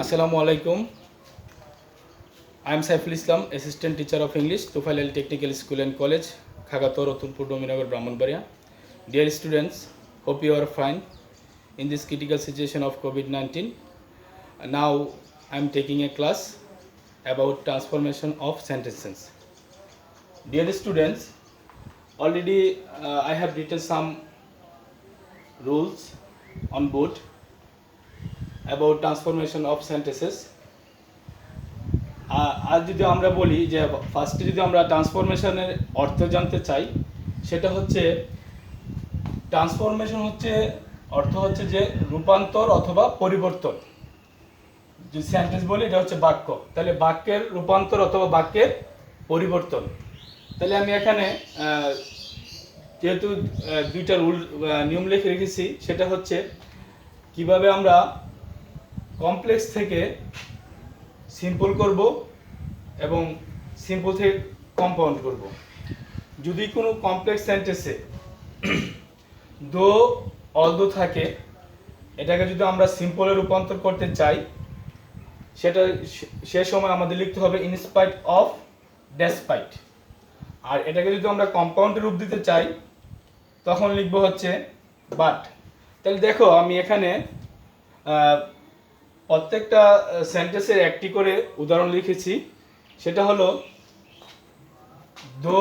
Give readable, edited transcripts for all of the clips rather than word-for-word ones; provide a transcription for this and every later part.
Assalamu alaikum. I am Saiful Islam, Assistant Teacher of English, Tufail Ali Technical School and College, Khagator, Ratunpur, Dominagar, Brahmanbaria. Dear students, hope you are fine in this critical situation of COVID-19. Now I am taking a class about transformation of sentences. Dear students, already I have written some rules on board about transformation of sentences. আজ যদি আমরা বলি যে ফার্স্টে যদি আমরা ট্রান্সফরমেশনের অর্থ জানতে চাই, সেটা হচ্ছে ট্রান্সফরমেশন হচ্ছে অর্থ হচ্ছে যে রূপান্তর অথবা পরিবর্তন। যে সেন্টেন্স বলি এটা হচ্ছে বাক্য, তাহলে বাক্যের রূপান্তর অথবা বাক্যের পরিবর্তন। তাহলে আমি এখানে যেহেতু দুইটা নিয়ম লিখে রেখেছি, সেটা হচ্ছে কিভাবে আমরা কমপ্লেক্স থেকে সিম্পল করব এবং সিম্পল থেকে কম্পাউন্ড করব। যদি কোনো কমপ্লেক্স সেন্টেন্সে দো অলদো থাকে, এটাকে যদি আমরা সিম্পলে রূপান্তর করতে চাই, সেটা সে সময় আমাদের লিখতে হবে ইনস্পাইট অফ ডেসপাইট। আর এটাকে যদি আমরা কম্পাউন্ডে রূপ দিতে চাই, তখন লিখব হচ্ছে বাট। তাহলে দেখো আমি এখানে প্রত্যেকটা সেন্টেন্সের একটি করে উদাহরণ লিখেছি। সেটা হলো দো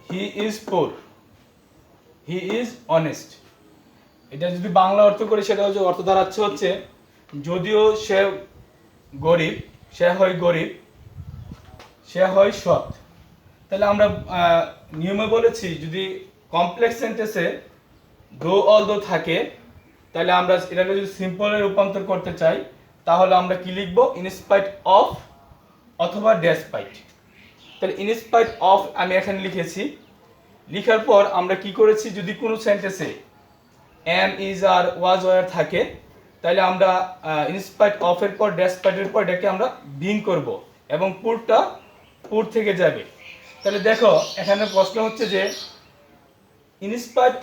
he is poor, he is honest. এটা যদি বাংলা অর্থ করি, সেটা হচ্ছে অর্থ দাঁড়াচ্ছে হচ্ছে যদিও সে গরিব, সে হয় গরিব, সে হয় সৎ। তাহলে আমরা নিয়মে বলেছি যদি কমপ্লেক্স সেন্টেন্সে দো অলদো থাকে, তাহলে আমরা এটাকে যদি সিম্পলে রূপান্তর করতে চাই, তাহলে আমরা কি লিখব ইনস্পাইট অফ অথবা ডেসপাইট। তাহলে ইনস্পাইট অফ আমি এখানে লিখেছি। লিখার পর আমরা কি করেছি, যদি কোনো সেন্টেন্সে am is are was were থাকে, তাহলে আমরা ইনস্পাইট অফ এর পর ডেসপাইটের পর এটাকে আমরা বিং করব এবং পুরটা পুর থেকে যাবে। তাহলে দেখো এখানে প্রশ্ন হচ্ছে যে ইনস্পাইট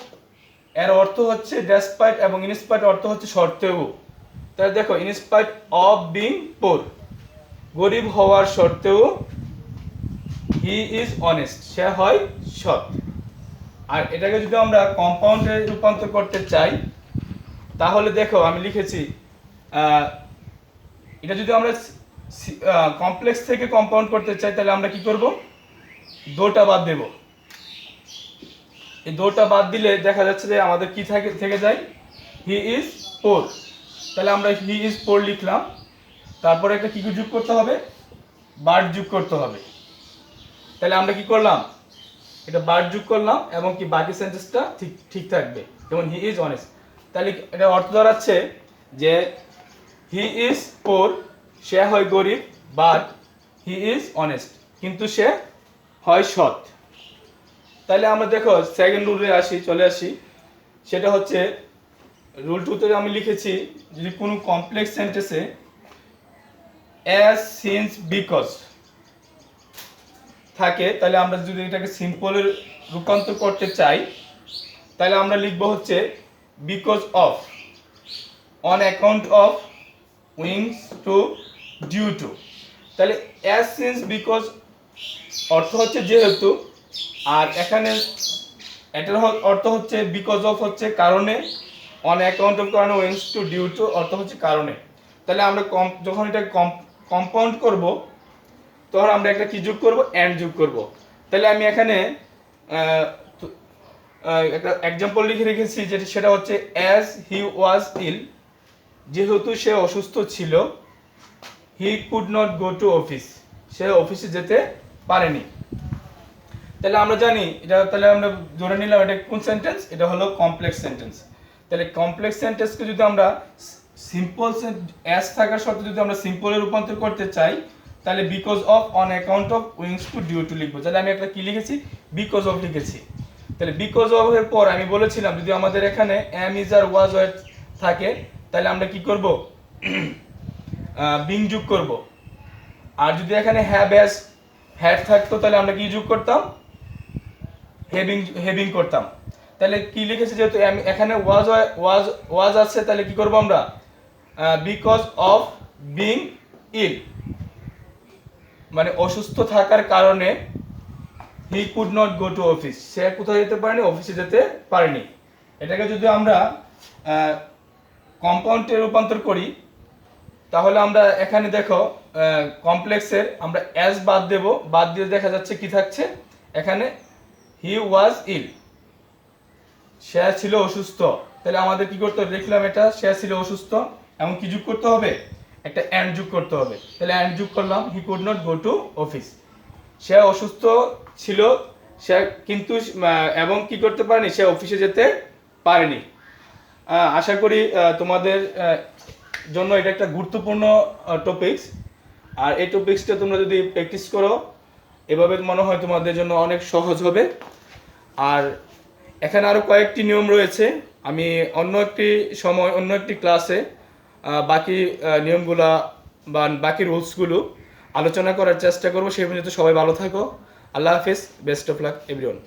এর অর্থ হচ্ছে ডেসপাইট এবং ইনস্পাইট অর্থ হচ্ছে সত্ত্বেও। তাহলে দেখো ইনস্পাইট অফ বিং পোর, গরিব হওয়ার সত্ত্বেও হি ইজ অনেস্ট, সে হয় সৎ। আর এটাকে যদি আমরা কম্পাউন্ডে রূপান্তর করতে চাই, তাহলে দেখো আমি লিখেছি এটা যদি আমরা কমপ্লেক্স থেকে কম্পাউন্ড করতে চাই, তাহলে আমরা কি করব, দোটা বাদ দেব। এই দোটা বাদ দিলে দেখা যাচ্ছে যে আমাদের কি থেকে যায়, হি ইজ পোর। তাহলে আমরা হি ইজ পোর লিখলাম, তারপরে একটা কি যোগ করতে হবে, বার্ড যোগ করতে হবে। তাহলে আমরা কি করলাম, এটা বার্ড যোগ করলাম এবং কি বাকি সেন্টেন্সটা ঠিক থাকবে, যেমন হি ইজ অনেস্ট। তাহলে এটা অর্থ দাঁড়াচ্ছে যে হি ইজ পোর, সে হয় গরিব, বাট হি ইজ অনেস্ট, কিন্তু সে হয় সৎ। তাহলে আমরা দেখো সেকেন্ড রুলে চলে আসি। সেটা হচ্ছে রুল 2 তে আমি লিখেছি যদি কোনো কমপ্লেক্স সেন্টেন্সে অ্যাজ, সিন্স, বিকজ থাকে, তাহলে আমরা যদি এটাকে সিম্পলে রূপান্তর করতে চাই, তাহলে আমরা লিখব হচ্ছে because of, on account of, owing to, due to. তাহলে অ্যাজ, সিন্স, বিকজ অর্থ হচ্ছে যেহেতু, আর এখানে এটার অর্থ হচ্ছে বিকজ অফ হচ্ছে কারণে, অন অ্যাকাউন্ট অফ কারণে, উইংস টু, ডিউ টু অর্থ হচ্ছে কারণে। তাহলে আমরা যখন এটা কম্পাউন্ড করব, তখন আমরা একটা কি যোগ করব, অ্যান্ড যোগ করব। তাহলে আমি এখানে একটা এক্সাম্পল লিখে রেখেছি, সেটা হচ্ছে অ্যাজ হি ওয়াজ ইল, যেহেতু সে অসুস্থ ছিল, he could not go to office, সে অফিসে যেতে পারেনি। তাহলে আমরা জানি এটা, তাহলে আমরা ধরে নিলাম এটা কোন সেন্টেন্স, এটা হলো কমপ্লেক্স সেন্টেন্স। তাহলে কমপ্লেক্স সেন্টেন্সকে যদি আমরা সিম্পল অ্যাজ থাকার সত্ত্বেও যদি আমরা সিম্পলে রূপান্তর করতে চাই, তাহলে because of, on account of, owing to, due to লিখবো। তাহলে আমি একটা কি লিখেছি, বিকজ অফ লিখেছি। তাহলে বিকজ অফ এর পর আমি বলেছিলাম যদি আমাদের এখানে am, is are was were থাকে, তাহলে আমরা কি করব, বিং যোগ করব। আর যদি এখানে হ্যাভ, হ্যাজ, হ্যাড থাকতো, তাহলে আমরা কি যোগ করতাম, হেভিং করতাম। তাহলে কি লিখেছি, যেহেতু এখানে ওয়াজ আছে, তাহলে কি করব আমরা বিকজ অফ বিং ইল, মানে অসুস্থ থাকার কারণে he could not go to office, সে কোথায় যেতে পারেনি, অফিসে যেতে পারেনি। এটাকে যদি আমরা কম্পাউন্ডে রূপান্তর করি, তাহলে আমরা এখানে দেখো কমপ্লেক্সের আমরা অ্যাজ বাদ দেব, বাদ দিয়ে দেখা যাচ্ছে কি থাকছে এখানে, হি ওয়াজ ইল, সে ছিল অসুস্থ। তাহলে আমাদের কি করতে হবে, দেখলাম এটা সে ছিল অসুস্থ, এমন কি যোগ করতে হবে, একটা অ্যান্ড যোগ করতে হবে। তাহলে অ্যান্ড যোগ করলাম, he could not go to office, সে অসুস্থ ছিল, সে কিন্তু এবং কি করতে পারেনি, সে অফিসে যেতে পারেনি। আশা করি তোমাদের জন্য এটা একটা গুরুত্বপূর্ণ টপিকস, আর এই টপিক্সটা তোমরা যদি প্র্যাকটিস করো এভাবে মনে হয় তোমাদের জন্য অনেক সহজ হবে। আর এখানে আরও কয়েকটি নিয়ম রয়েছে, আমি অন্য একটি সময় অন্য একটি ক্লাসে বাকি নিয়মগুলা বা বাকি রুলসগুলো আলোচনা করার চেষ্টা করবো। সেই পর্যন্ত সবাই ভালো থাকো, আল্লাহ হাফেজ, বেস্ট অফ লাক এভরিওয়ান।